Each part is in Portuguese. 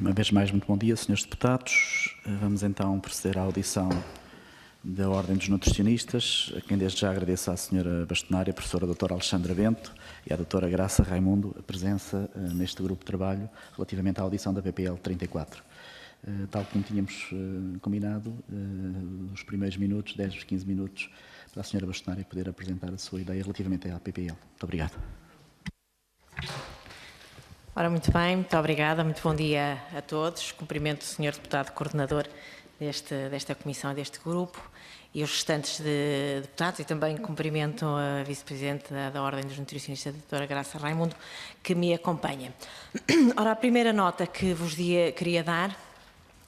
Uma vez mais, muito bom dia, senhores deputados. Vamos então proceder à audição da Ordem dos Nutricionistas, a quem desde já agradeço à senhora bastonária, a professora doutora Alexandra Bento e à doutora Graça Raimundo a presença neste grupo de trabalho relativamente à audição da PPL 34. Tal como tínhamos combinado, os primeiros minutos, 10, 15 minutos, para a senhora bastonária poder apresentar a sua ideia relativamente à PPL. Muito obrigado. Ora, muito bem, muito obrigada, muito bom dia a todos. Cumprimento o senhor deputado coordenador desta comissão e deste grupo e os restantes deputados e também cumprimento a vice-presidente da Ordem dos Nutricionistas, a doutora Graça Raimundo, que me acompanha. Ora, a primeira nota que vos queria dar,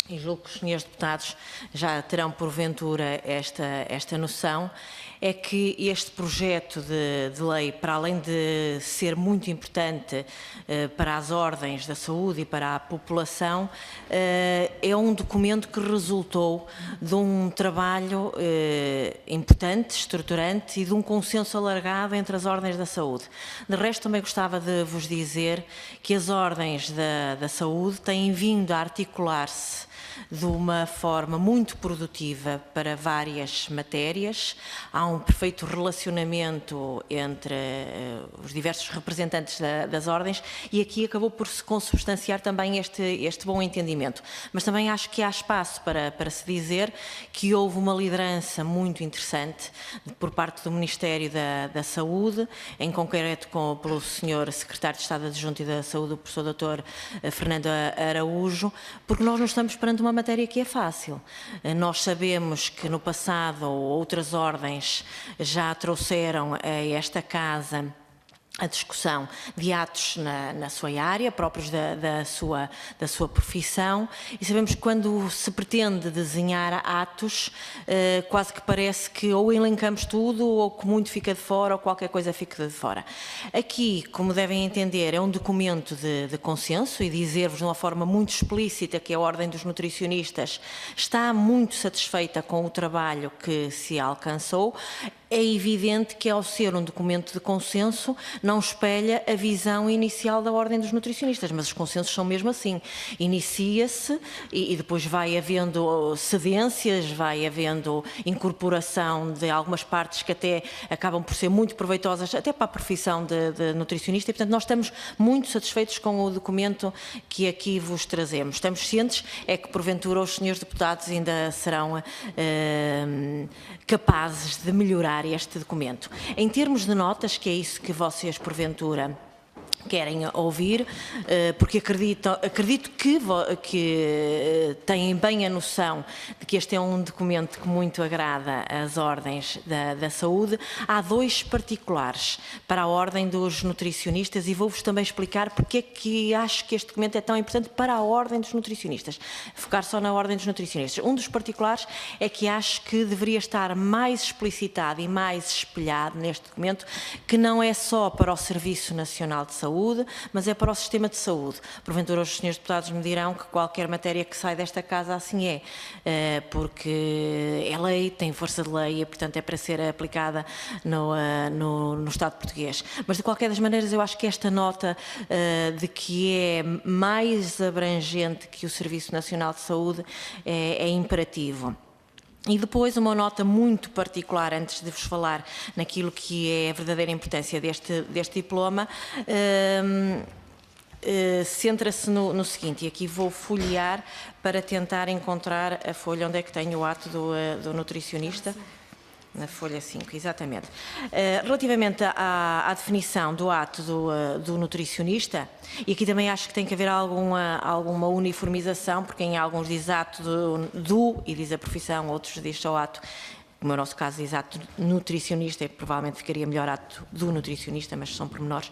e julgo que os senhores deputados já terão porventura esta noção, é que este projeto de lei, para além de ser muito importante para as ordens da saúde e para a população, é um documento que resultou de um trabalho importante, estruturante e de um consenso alargado entre as ordens da saúde. De resto, também gostava de vos dizer que as ordens da saúde têm vindo a articular-se de uma forma muito produtiva para várias matérias. Há um perfeito relacionamento entre os diversos representantes das ordens e aqui acabou por se consubstanciar também este bom entendimento. Mas também acho que há espaço para se dizer que houve uma liderança muito interessante por parte do Ministério da Saúde, em concreto pelo Sr. Secretário de Estado Adjunto e da Saúde, o professor Dr. Fernando Araújo, porque nós não estamos perante uma matéria que é fácil. Nós sabemos que no passado outras ordens já trouxeram a esta casa a discussão de atos na sua área, próprios da sua profissão, e sabemos que quando se pretende desenhar atos, quase que parece que ou elencamos tudo, ou que muito fica de fora, ou qualquer coisa fica de fora. Aqui, como devem entender, é um documento de consenso, e dizer-vos de uma forma muito explícita que a Ordem dos Nutricionistas está muito satisfeita com o trabalho que se alcançou. É evidente que, ao ser um documento de consenso, não espelha a visão inicial da Ordem dos Nutricionistas, mas os consensos são mesmo assim. Inicia-se e depois vai havendo cedências, vai havendo incorporação de algumas partes que até acabam por ser muito proveitosas, até para a profissão de nutricionista, e, portanto, nós estamos muito satisfeitos com o documento que aqui vos trazemos. Estamos cientes é que, porventura, os senhores deputados ainda serão capazes de melhorar este documento. Em termos de notas, que é isso que vocês, porventura, querem ouvir, porque acredito que têm bem a noção de que este é um documento que muito agrada às ordens da saúde. Há dois particulares para a Ordem dos Nutricionistas e vou-vos também explicar porque é que acho que este documento é tão importante para a Ordem dos Nutricionistas. Focar só na Ordem dos Nutricionistas. Um dos particulares é que acho que deveria estar mais explicitado e mais espelhado neste documento, que não é só para o Serviço Nacional de Saúde, mas é para o sistema de saúde. Porventura os senhores deputados me dirão que qualquer matéria que sai desta casa assim porque é lei, tem força de lei e, portanto, é para ser aplicada no Estado português. Mas, de qualquer das maneiras, eu acho que esta nota de que é mais abrangente que o Serviço Nacional de Saúde é imperativo. E depois uma nota muito particular, antes de vos falar naquilo que é a verdadeira importância deste diploma, centra-se no seguinte, e aqui vou folhear para tentar encontrar a folha onde é que tenho o ato do nutricionista. Na folha 5, exatamente. Relativamente à definição do ato do nutricionista, e aqui também acho que tem que haver alguma uniformização, porque em alguns diz ato do e diz a profissão, outros diz só ato, como é o nosso caso, diz ato nutricionista, e provavelmente ficaria melhor ato do nutricionista, mas são pormenores.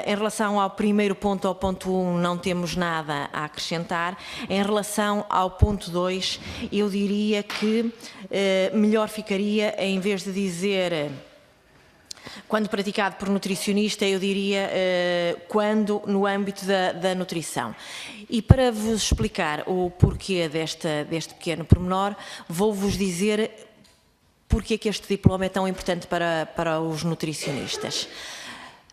Em relação ao primeiro ponto, ao ponto 1, não temos nada a acrescentar. Em relação ao ponto 2, eu diria que melhor ficaria, em vez de dizer quando praticado por nutricionista, eu diria quando no âmbito da nutrição. E para vos explicar o porquê deste pequeno pormenor, vou-vos dizer porque é que este diploma é tão importante para os nutricionistas.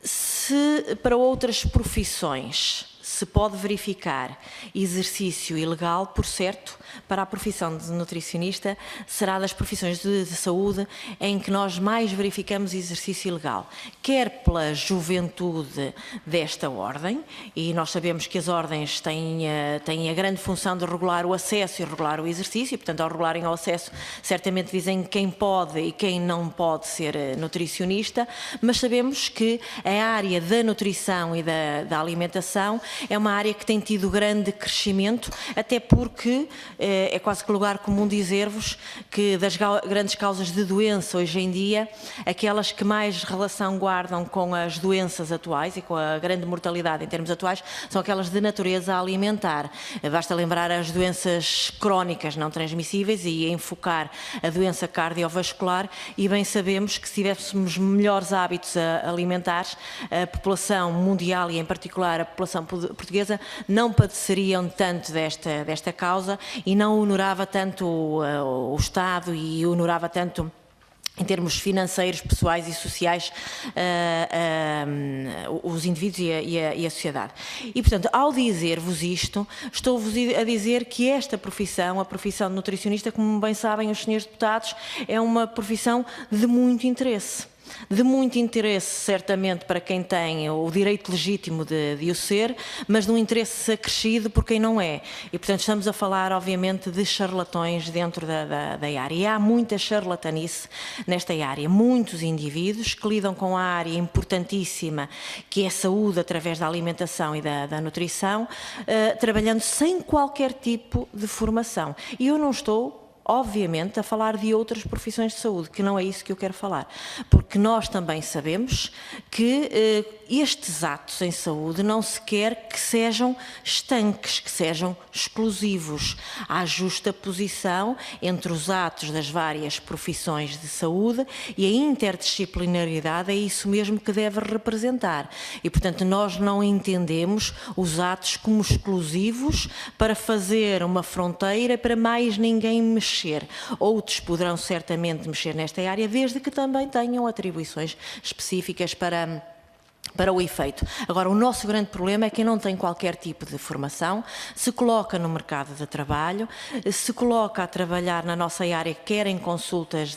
Se para outras profissões se pode verificar exercício ilegal, por certo, para a profissão de nutricionista, será das profissões de saúde em que nós mais verificamos exercício ilegal, quer pela juventude desta ordem, e nós sabemos que as ordens têm a grande função de regular o acesso e regular o exercício, e, portanto, ao regularem o acesso, certamente dizem quem pode e quem não pode ser nutricionista, mas sabemos que a área da nutrição e da alimentação é uma área que tem tido grande crescimento, até porque é quase que lugar comum dizer-vos que das grandes causas de doença hoje em dia, aquelas que mais relação guardam com as doenças atuais e com a grande mortalidade em termos atuais, são aquelas de natureza alimentar. Basta lembrar as doenças crónicas não transmissíveis e enfocar a doença cardiovascular, e bem sabemos que se tivéssemos melhores hábitos alimentares, a população mundial e em particular a população portuguesa não padeceriam tanto desta causa e não honorava tanto o Estado e honorava tanto em termos financeiros, pessoais e sociais, os indivíduos e a sociedade. E, portanto, ao dizer-vos isto, estou-vos a dizer que esta profissão, a profissão de nutricionista, como bem sabem os senhores deputados, é uma profissão de muito interesse. De muito interesse, certamente, para quem tem o direito legítimo de o ser, mas de um interesse acrescido por quem não é. E, portanto, estamos a falar, obviamente, de charlatões dentro da área. E há muita charlatanice nesta área. Muitos indivíduos que lidam com a área importantíssima, que é a saúde através da alimentação e da nutrição, trabalhando sem qualquer tipo de formação. E eu não estou, obviamente, a falar de outras profissões de saúde, que não é isso que eu quero falar, porque nós também sabemos que estes atos em saúde não se quer que sejam estanques, que sejam exclusivos. Há justa posição entre os atos das várias profissões de saúde e a interdisciplinaridade é isso mesmo que deve representar. E, portanto, nós não entendemos os atos como exclusivos para fazer uma fronteira para mais ninguém mexer. Outros poderão certamente mexer nesta área, desde que também tenham atribuições específicas para o efeito. Agora, o nosso grande problema é que não tem qualquer tipo de formação, se coloca no mercado de trabalho, se coloca a trabalhar na nossa área, quer em consultas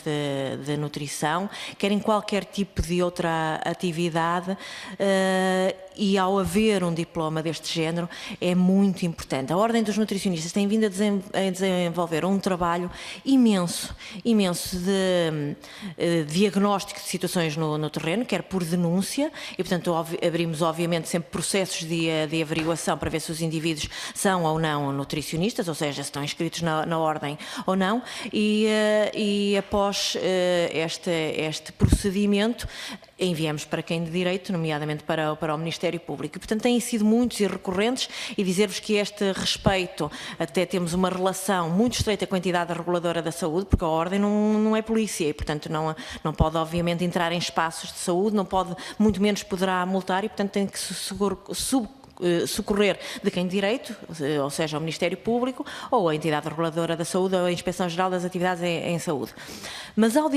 de nutrição, quer em qualquer tipo de outra atividade, e ao haver um diploma deste género é muito importante. A Ordem dos Nutricionistas tem vindo a desenvolver um trabalho imenso de diagnóstico de situações no terreno, quer por denúncia, e portanto abrimos obviamente sempre processos de averiguação para ver se os indivíduos são ou não nutricionistas, ou seja, se estão inscritos na Ordem ou não, e após este procedimento enviamos para quem de direito, nomeadamente para o Ministério Público. E, portanto, têm sido muitos e recorrentes, e dizer-vos que este respeito, até temos uma relação muito estreita com a entidade reguladora da saúde, porque a Ordem não é polícia e, portanto, não pode, obviamente, entrar em espaços de saúde, não pode, muito menos poderá multar, e, portanto, tem que socorrer de quem de direito, ou seja, o Ministério Público ou a entidade reguladora da saúde ou a Inspeção-Geral das Atividades em Saúde. Mas ao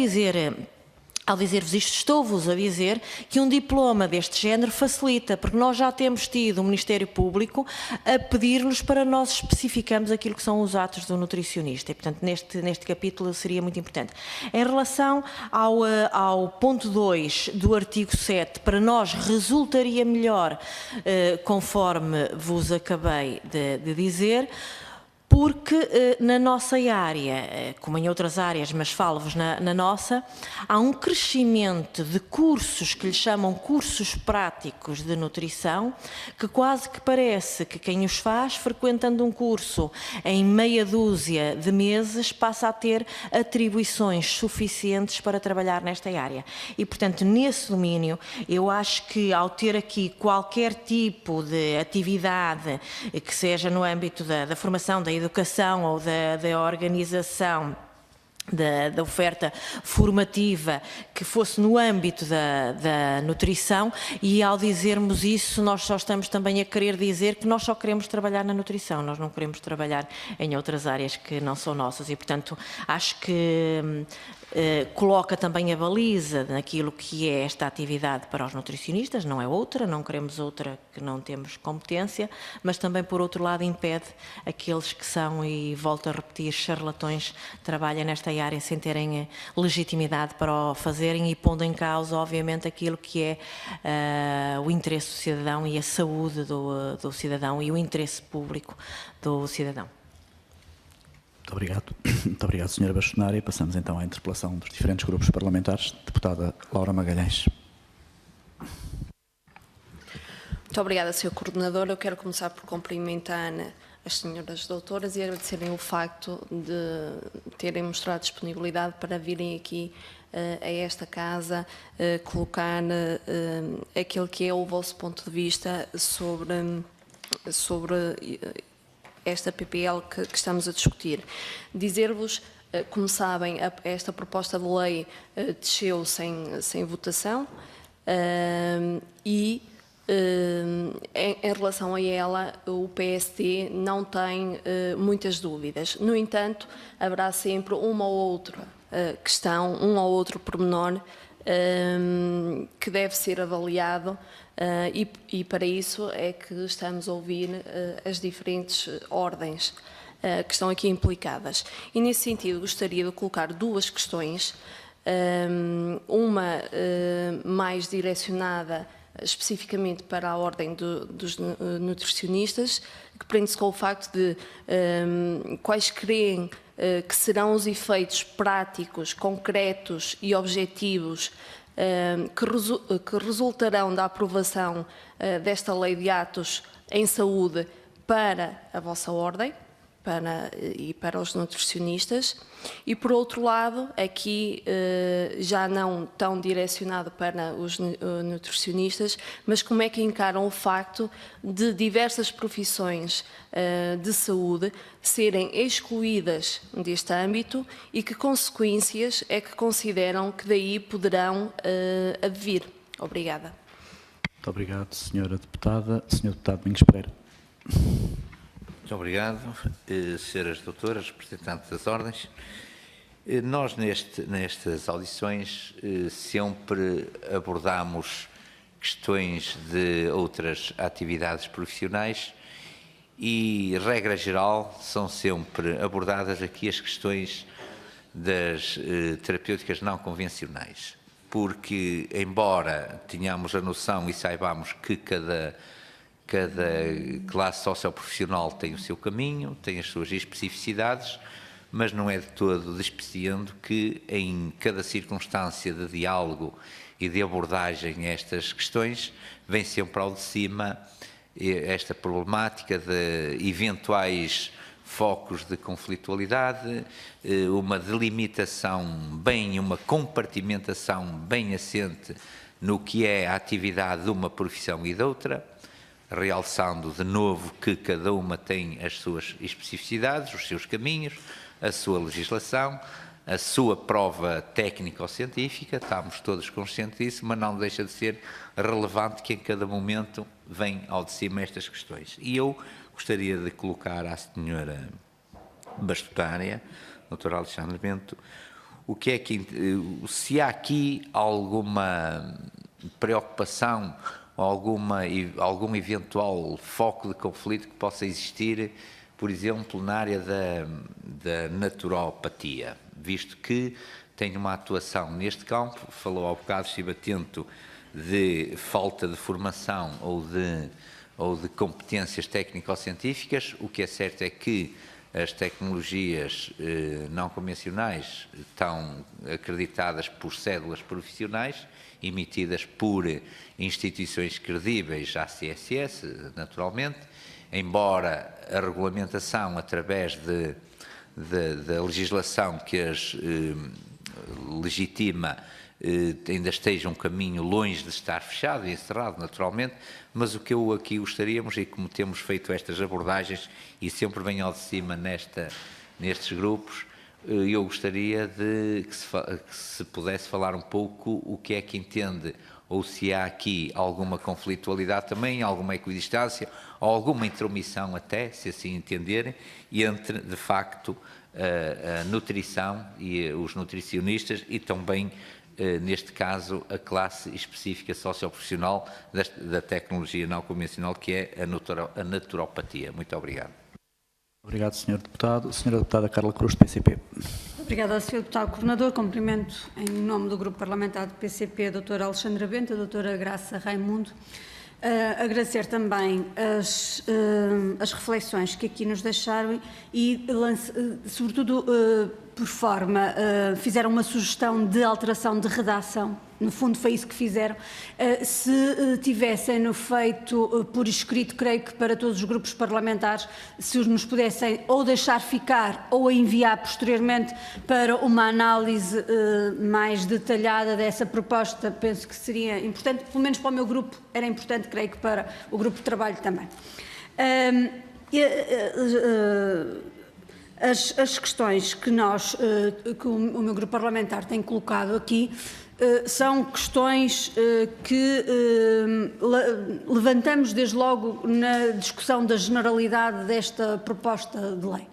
dizer-vos isto, estou-vos a dizer que um diploma deste género facilita, porque nós já temos tido o Ministério Público a pedir-nos para nós especificarmos aquilo que são os atos do nutricionista. E, portanto, neste capítulo seria muito importante. Em relação ao ponto 2 do artigo 7, para nós resultaria melhor, conforme vos acabei de dizer, porque na nossa área, como em outras áreas, mas falo-vos na nossa, há um crescimento de cursos que lhe chamam cursos práticos de nutrição, que quase que parece que quem os faz, frequentando um curso em meia dúzia de meses, passa a ter atribuições suficientes para trabalhar nesta área. E, portanto, nesse domínio, eu acho que ao ter aqui qualquer tipo de atividade que seja no âmbito da formação, da educação ou da organização da oferta formativa que fosse no âmbito da nutrição, e ao dizermos isso nós só estamos também a querer dizer que nós só queremos trabalhar na nutrição, nós não queremos trabalhar em outras áreas que não são nossas, e portanto acho que coloca também a baliza naquilo que é esta atividade para os nutricionistas, não é outra, não queremos outra que não temos competência, mas também, por outro lado, impede aqueles que são, e volto a repetir, charlatões, trabalham nesta área sem terem legitimidade para o fazerem e pondo em causa, obviamente, aquilo que é o interesse do cidadão e a saúde do cidadão e o interesse público do cidadão. Muito obrigado. Muito obrigado, Sra. Bastonária. Passamos então à interpelação dos diferentes grupos parlamentares. Deputada Laura Magalhães. Muito obrigada, Sr. Coordenador. Eu quero começar por cumprimentar as senhoras doutoras e agradecerem o facto de terem mostrado disponibilidade para virem aqui a esta casa colocar aquele que é o vosso ponto de vista sobre esta PPL que estamos a discutir. Dizer-vos, como sabem, esta proposta de lei desceu sem votação e em relação a ela o PSD não tem muitas dúvidas. No entanto, haverá sempre uma ou outra questão, um ou outro pormenor que deve ser avaliado e para isso é que estamos a ouvir as diferentes ordens que estão aqui implicadas. E nesse sentido gostaria de colocar duas questões, uma mais direcionada especificamente para a ordem dos nutricionistas, que prende-se com o facto de quais creem que serão os efeitos práticos, concretos e objetivos que resultarão da aprovação desta lei de atos em saúde para a vossa ordem e para os nutricionistas. E, por outro lado, aqui já não tão direcionado para os nutricionistas, mas como é que encaram o facto de diversas profissões de saúde serem excluídas deste âmbito e que consequências é que consideram que daí poderão advir? Obrigada. Muito obrigado, Sra. Deputada. Sr. Deputado Domingos Pereira. Muito obrigado, senhoras doutoras, representantes das ordens. Nós, nestas audições, sempre abordamos questões de outras atividades profissionais e, regra geral, são sempre abordadas aqui as questões das terapêuticas não convencionais, porque, embora tenhamos a noção e saibamos que cada classe socioprofissional tem o seu caminho, tem as suas especificidades, mas não é de todo despreciando que em cada circunstância de diálogo e de abordagem a estas questões vem sempre ao de cima esta problemática de eventuais focos de conflitualidade, uma delimitação uma compartimentação bem assente no que é a atividade de uma profissão e de outra, realçando de novo que cada uma tem as suas especificidades, os seus caminhos, a sua legislação, a sua prova técnico-científica, estamos todos conscientes disso, mas não deixa de ser relevante que em cada momento vem ao de cima estas questões. E eu gostaria de colocar à senhora bastonária, doutora Alexandre Bento, se há aqui alguma preocupação algum eventual foco de conflito que possa existir, por exemplo, na área da naturopatia, visto que tem uma atuação neste campo, falou há bocado, estive atento, de falta de formação ou de competências técnico-científicas. O que é certo é que as tecnologias não convencionais estão acreditadas por cédulas profissionais, emitidas por instituições credíveis, a CSS, naturalmente, embora a regulamentação através da legislação que as legitima ainda esteja um caminho longe de estar fechado e encerrado, naturalmente, mas o que eu aqui gostaríamos, e como temos feito estas abordagens, e sempre vem ao de cima nestes grupos, eu gostaria de que se pudesse falar um pouco o que é que entende, ou se há aqui alguma conflitualidade também, alguma equidistância, ou alguma intromissão até, se assim entenderem, entre, de facto, a nutrição e os nutricionistas e também, neste caso, a classe específica socioprofissional da tecnologia não convencional, que é a naturopatia. Muito obrigado. Obrigado, Sr. Deputado. Sra. Deputada Carla Cruz, do PCP. Obrigada, Sr. Deputado Coordenador. Cumprimento em nome do Grupo Parlamentar do PCP a doutora Alexandra Bento, a doutora Graça Raimundo. Agradecer também as reflexões que aqui nos deixaram e, sobretudo, por forma, fizeram uma sugestão de alteração de redação. No fundo, foi isso que fizeram. Se tivessem feito por escrito, creio que para todos os grupos parlamentares, se nos pudessem ou deixar ficar ou enviar posteriormente para uma análise mais detalhada dessa proposta, penso que seria importante, pelo menos para o meu grupo era importante, creio que para o grupo de trabalho também. As questões que o meu grupo parlamentar tem colocado aqui são questões que levantamos desde logo na discussão da generalidade desta proposta de lei.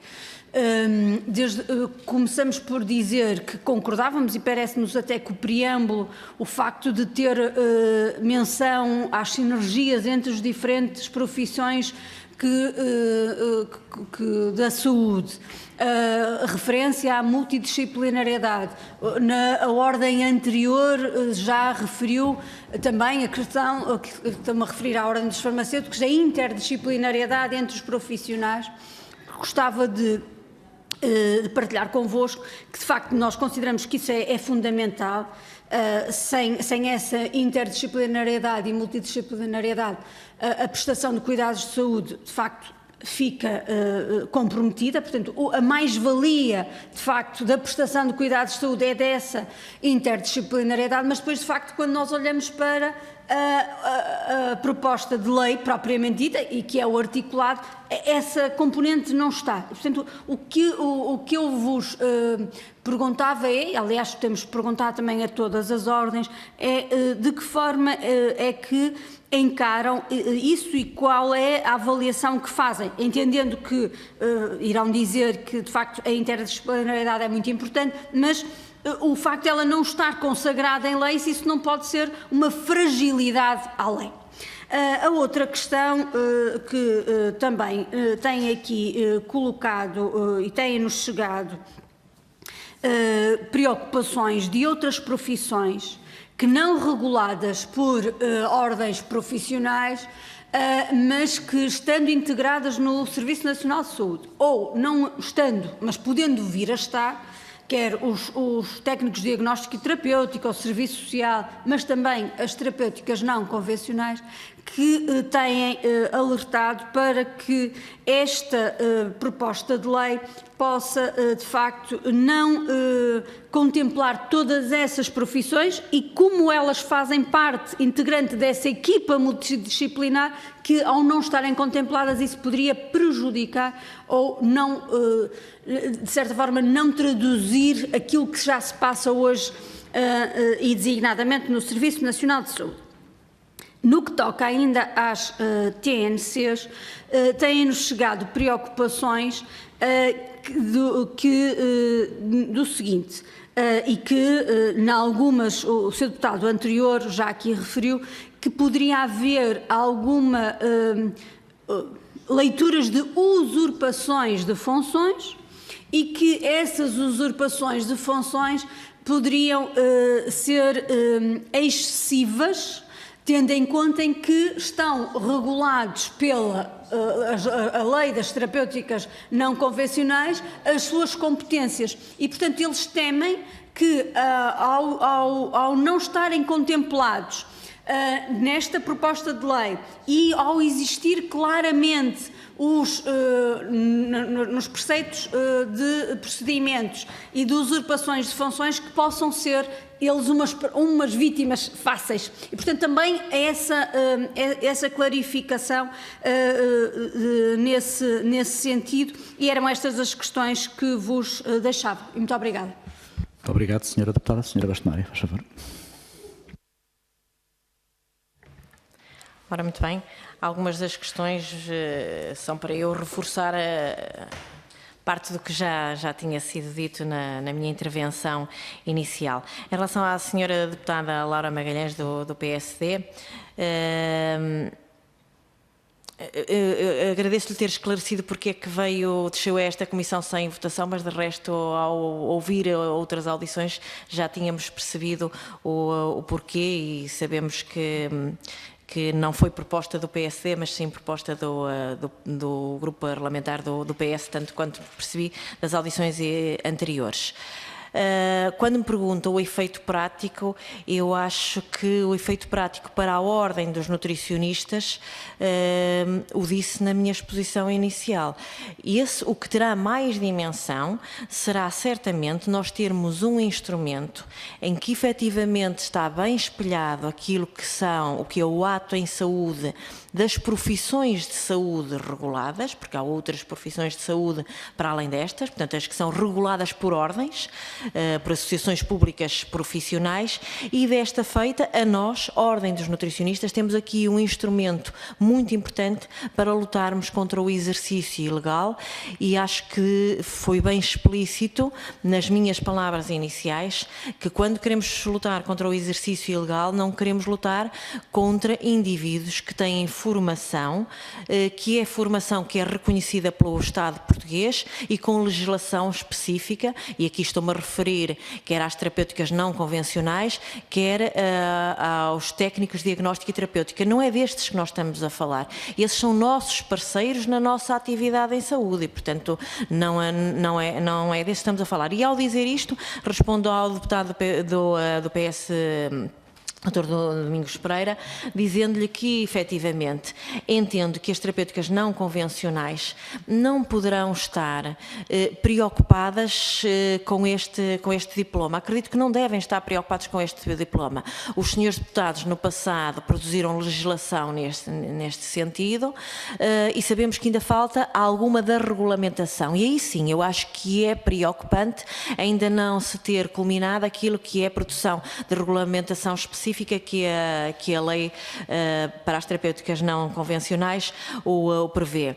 Começamos por dizer que concordávamos e parece-nos até que o preâmbulo, o facto de ter menção às sinergias entre as diferentes profissões da saúde, a referência à multidisciplinariedade. Na ordem anterior já referiu também a questão, estou-me a referir à ordem dos farmacêuticos, a interdisciplinariedade entre os profissionais. Gostava de partilhar convosco que, de facto, nós consideramos que isso é fundamental. Sem essa interdisciplinariedade e multidisciplinariedade, a prestação de cuidados de saúde, de facto, fica comprometida. Portanto, a mais-valia, de facto, da prestação de cuidados de saúde é dessa interdisciplinariedade, mas depois, de facto, quando nós olhamos para a proposta de lei propriamente dita, e que é o articulado, essa componente não está. Portanto, o que eu vos perguntava é, aliás, temos perguntado também a todas as ordens, é de que forma é que encaram isso e qual é a avaliação que fazem, entendendo que irão dizer que, de facto, a interdisciplinariedade é muito importante, mas o facto de ela não estar consagrada em lei, isso não pode ser uma fragilidade à lei. A outra questão que também tem aqui colocado e tem-nos chegado preocupações de outras profissões que não reguladas por ordens profissionais, mas que estando integradas no Serviço Nacional de Saúde, ou não estando, mas podendo vir a estar, quer os técnicos de diagnóstico e terapêutico, o serviço social, mas também as terapêuticas não convencionais, que têm alertado para que esta proposta de lei possa, de facto, não contemplar todas essas profissões e como elas fazem parte integrante dessa equipa multidisciplinar, que ao não estarem contempladas isso poderia prejudicar ou não, de certa forma, não traduzir aquilo que já se passa hoje e designadamente no Serviço Nacional de Saúde. No que toca ainda às TNCs, têm-nos chegado preocupações do seguinte, e que, em algumas, o Sr. Deputado anterior já aqui referiu, que poderia haver alguma leituras de usurpações de funções e que essas usurpações de funções poderiam ser excessivas, tendo em conta em que estão regulados pela a lei das terapêuticas não convencionais as suas competências e, portanto, eles temem que ao não estarem contemplados nesta proposta de lei e ao existir claramente nos preceitos de procedimentos e de usurpações de funções, que possam ser eles umas vítimas fáceis. E, portanto, também essa clarificação nesse sentido, e eram estas as questões que vos deixava. E muito obrigada. Muito obrigado, Sra. Deputada. Sra. Bastonária, faz favor. Ora, muito bem. Algumas das questões são para eu reforçar parte do que já tinha sido dito na minha intervenção inicial. Em relação à senhora deputada Laura Magalhães, do PSD, agradeço-lhe ter esclarecido porque é que desceu a esta comissão sem votação, mas de resto, ao ouvir outras audições, já tínhamos percebido o porquê e sabemos que não foi proposta do PSD, mas sim proposta do grupo parlamentar do PS, tanto quanto percebi das audições anteriores. Quando me perguntam o efeito prático, eu acho que o efeito prático para a ordem dos nutricionistas, o disse na minha exposição inicial. O que terá mais dimensão será certamente nós termos um instrumento em que efetivamente está bem espelhado aquilo o que é o ato em saúde das profissões de saúde reguladas, porque há outras profissões de saúde para além destas, portanto as que são reguladas por ordens, por associações públicas profissionais, e desta feita a nós, Ordem dos Nutricionistas, temos aqui um instrumento muito importante para lutarmos contra o exercício ilegal, e acho que foi bem explícito nas minhas palavras iniciais que quando queremos lutar contra o exercício ilegal não queremos lutar contra indivíduos que têm formação, que é reconhecida pelo Estado português e com legislação específica, e aqui estou-me a referir quer às terapêuticas não convencionais, quer aos técnicos de diagnóstica e terapêutica. Não é destes que nós estamos a falar. Esses são nossos parceiros na nossa atividade em saúde e, portanto, não é destes que estamos a falar. E ao dizer isto, respondo ao deputado do PS, Dr. Domingos Pereira, dizendo-lhe que, efetivamente, entendo que as terapêuticas não convencionais não poderão estar preocupadas com este diploma. Acredito que não devem estar preocupados com este diploma. Os senhores deputados, no passado, produziram legislação neste sentido e sabemos que ainda falta alguma da regulamentação. E aí sim, eu acho que é preocupante ainda não se ter culminado aquilo que é a produção de regulamentação específica que a lei para as terapêuticas não convencionais o prevê.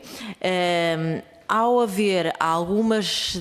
Ao haver algumas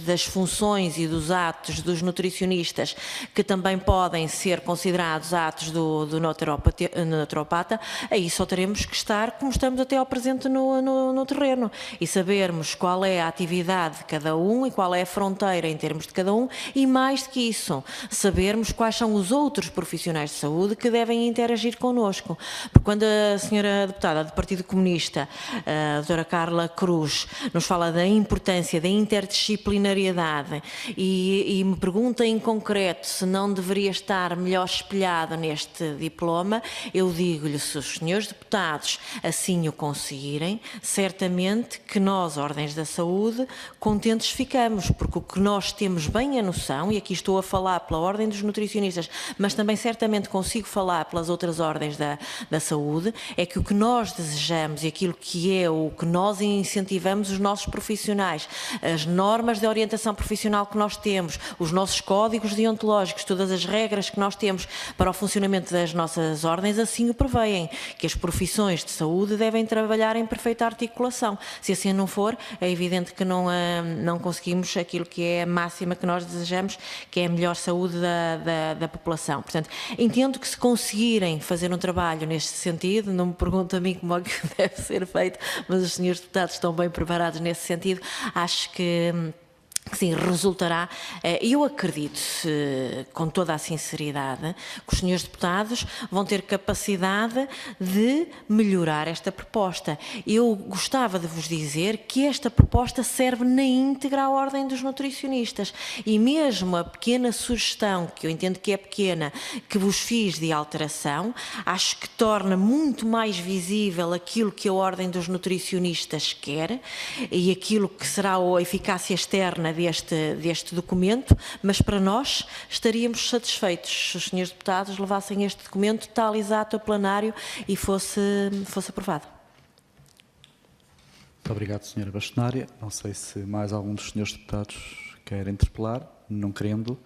das funções e dos atos dos nutricionistas que também podem ser considerados atos do naturopata, aí só teremos que estar como estamos até ao presente no terreno e sabermos qual é a atividade de cada um e qual é a fronteira em termos de cada um e, mais do que isso, sabermos quais são os outros profissionais de saúde que devem interagir connosco. Porque quando a senhora deputada do Partido Comunista, a doutora Carla Cruz, nos fala da importância da interdisciplinariedade e me pergunta em concreto se não deveria estar melhor espelhado neste diploma, eu digo-lhe, se os senhores deputados assim o conseguirem, certamente que nós, Ordens da Saúde, contentes ficamos, porque o que nós temos bem a noção, e aqui estou a falar pela Ordem dos Nutricionistas, mas também certamente consigo falar pelas outras ordens da saúde, é que o que nós desejamos e aquilo que é o que nós incentivamos os nossos profissionais, as normas de orientação profissional que nós temos, os nossos códigos deontológicos, todas as regras que nós temos para o funcionamento das nossas ordens, assim o prevêem, que as profissões de saúde devem trabalhar em perfeita articulação. Se assim não for, é evidente que não conseguimos aquilo que é a máxima que nós desejamos, que é a melhor saúde da população. Portanto, entendo que se conseguirem fazer um trabalho neste sentido, não me pergunto a mim como é que deve ser feito, mas os senhores deputados estão bem preparados nesse sentido, acho que sim, resultará. Eu acredito, com toda a sinceridade, que os senhores deputados vão ter capacidade de melhorar esta proposta. Eu gostava de vos dizer que esta proposta serve na íntegra à Ordem dos Nutricionistas e mesmo a pequena sugestão, que eu entendo que é pequena, que vos fiz de alteração, acho que torna muito mais visível aquilo que a Ordem dos Nutricionistas quer e aquilo que será a eficácia externa deste documento, mas para nós estaríamos satisfeitos se os senhores deputados levassem este documento tal exato a plenário e fosse aprovado. Muito obrigado, senhora bastonária. Não sei se mais algum dos senhores deputados quer interpelar. Não querendo,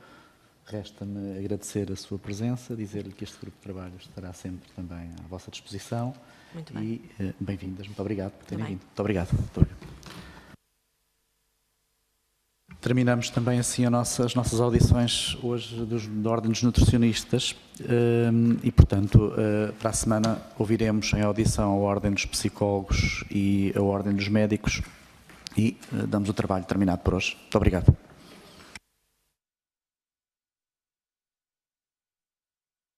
resta-me agradecer a sua presença, dizer-lhe que este grupo de trabalho estará sempre também à vossa disposição. Muito bem. E bem-vindas. Muito obrigado por terem Muito bem. vindo. Muito obrigado. Muito obrigado. Terminamos também assim as nossas audições hoje da Ordem dos Nutricionistas e, portanto, para a semana ouviremos em audição a Ordem dos Psicólogos e a Ordem dos Médicos e damos o trabalho terminado por hoje. Muito obrigado.